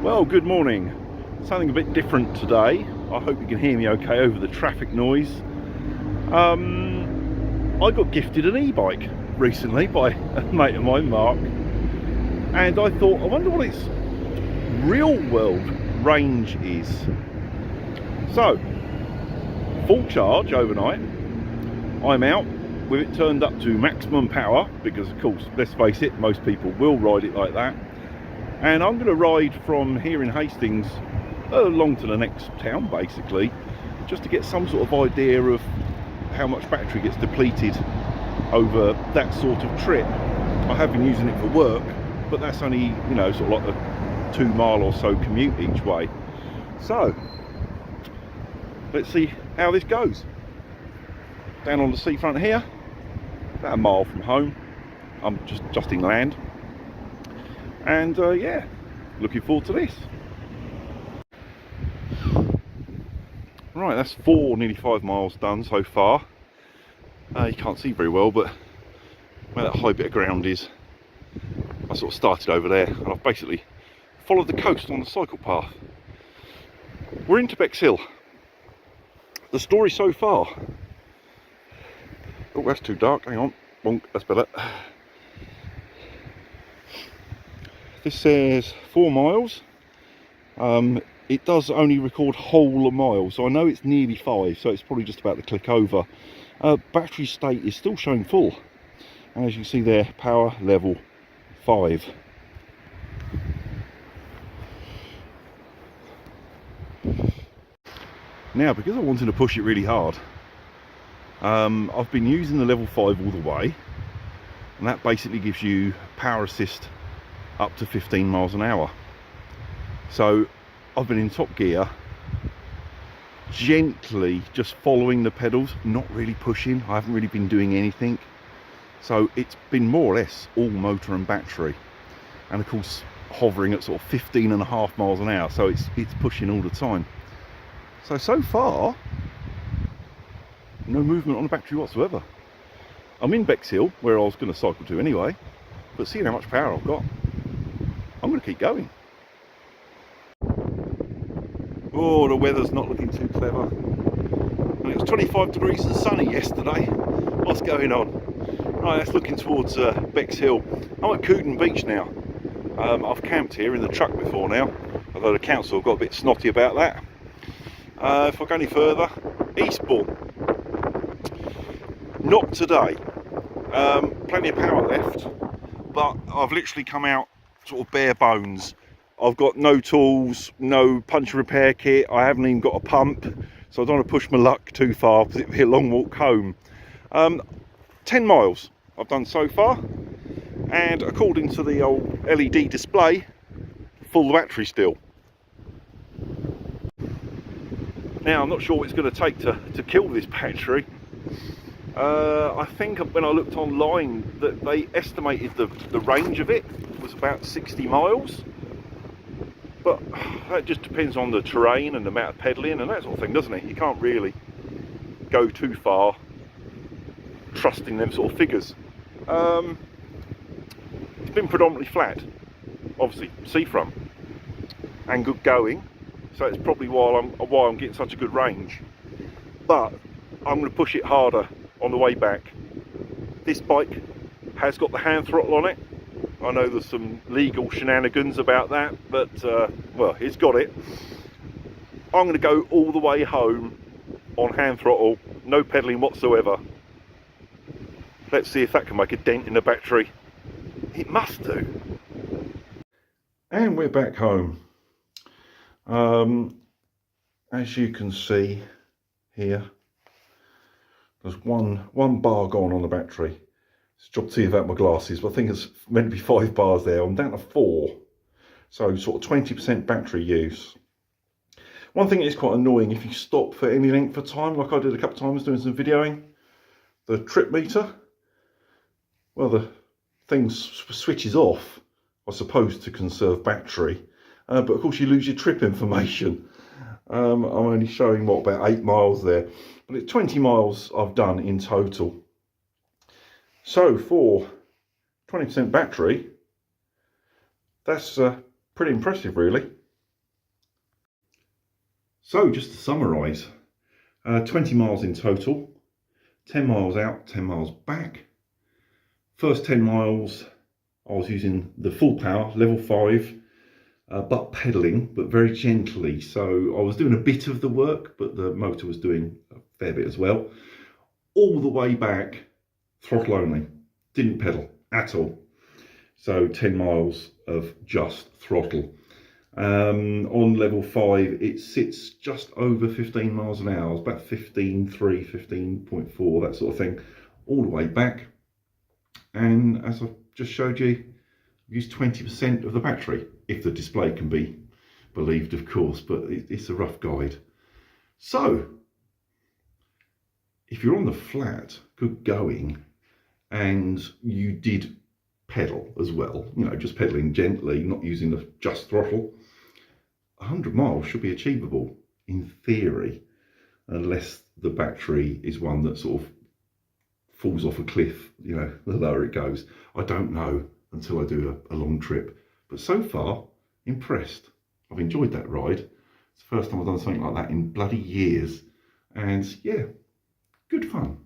Well, good morning. Something a bit different today. I hope you can hear me okay over the traffic noise. I got gifted an e-bike recently by a mate of mine, Mark, and I thought, I wonder what its real world range is. So, full charge overnight, I'm out with it turned up to maximum power, because of course, let's face it, most people will ride it like that. And I'm going to ride from here in Hastings along to the next town, basically, just to get some sort of idea of how much battery gets depleted over that sort of trip. I have been using it for work, but that's only, you know, sort of like a 2 mile or so commute each way. So, let's see how this goes. Down on the seafront here, about a mile from home. I'm just inland. And yeah, looking forward to this. Right, that's nearly 5 miles done so far. You can't see very well, but where that high bit of ground is, I sort of started over there, and I've basically followed the coast on the cycle path. We're into Bexhill. The story so far. Oh, that's too dark. Hang on. Bonk, that's better. This says 4 miles. It does only record whole mile, so I know it's nearly 5, so it's probably just about to click over. Battery state is still showing full, and as you can see there, power level 5. Now, because I wanted to push it really hard, I've been using the level 5 all the way, and that basically gives you power assist up to 15 miles an hour. So I've been in top gear, gently just following the pedals, not really pushing. I haven't really been doing anything. So it's been more or less all motor and battery, and of course hovering at sort of 15.5 miles an hour, so it's pushing all the time. So far, no movement on the battery whatsoever. I'm in Bexhill, where I was going to cycle to anyway, but seeing how much power I've got, I'm going to keep going. Oh, the weather's not looking too clever. And it was 25 degrees and sunny yesterday. What's going on? Right, that's looking towards Bexhill. I'm at Cooden Beach now. I've camped here in the truck before now, although the council got a bit snotty about that. If I go any further, Eastbourne. Not today. Plenty of power left, but I've literally come out sort of bare bones. I've got no tools, no punch repair kit, I haven't even got a pump, so I don't want to push my luck too far because it'll be a long walk home. 10 miles I've done so far, and according to the old LED display, full battery still. Now, I'm not sure what it's going to take to kill this battery. I think when I looked online that they estimated the range of it was about 60 miles. But that just depends on the terrain and the amount of pedalling and that sort of thing, doesn't it? You can't really go too far trusting them sort of figures. It's been predominantly flat, obviously seafront, and good going. So it's probably why I'm getting such a good range. But I'm going to push it harder on the way back. This bike has got the hand throttle on it. I know there's some legal shenanigans about that, but well, it's got it. I'm going to go all the way home on hand throttle, no pedalling whatsoever. Let's see if that can make a dent in the battery. It must do. And we're back home. As you can see here, there's one bar gone on the battery. It's dropped to without my glasses, but I think it's meant to be 5 bars there. I'm down to 4, so sort of 20% battery use. One thing that is quite annoying, if you stop for any length of time, like I did a couple of times doing some videoing, the trip meter, well, the thing switches off, I suppose, to conserve battery, but of course you lose your trip information. I'm only showing, what, about 8 miles there, but it's 20 miles I've done in total. So for 20% battery, that's pretty impressive, really. So just to summarise, 20 miles in total, 10 miles out, 10 miles back. First 10 miles I was using the full power, level 5, but pedalling, but very gently. So I was doing a bit of the work, but the motor was doing a fair bit as well. All the way back, throttle only, didn't pedal at all. So 10 miles of just throttle. On level 5, it sits just over 15 miles an hour, about 15.3, 15.4, that sort of thing, all the way back. And as I've just showed you, I've used 20% of the battery, if the display can be believed, of course, but it's a rough guide. So, if you're on the flat, good going, and you did pedal as well, you know, just pedaling gently, not using the just throttle, 100 miles should be achievable in theory, unless the battery is one that sort of falls off a cliff, you know, the lower it goes. I don't know until I do a long trip, but so far, impressed. I've enjoyed that ride. It's the first time I've done something like that in bloody years, and yeah, good fun.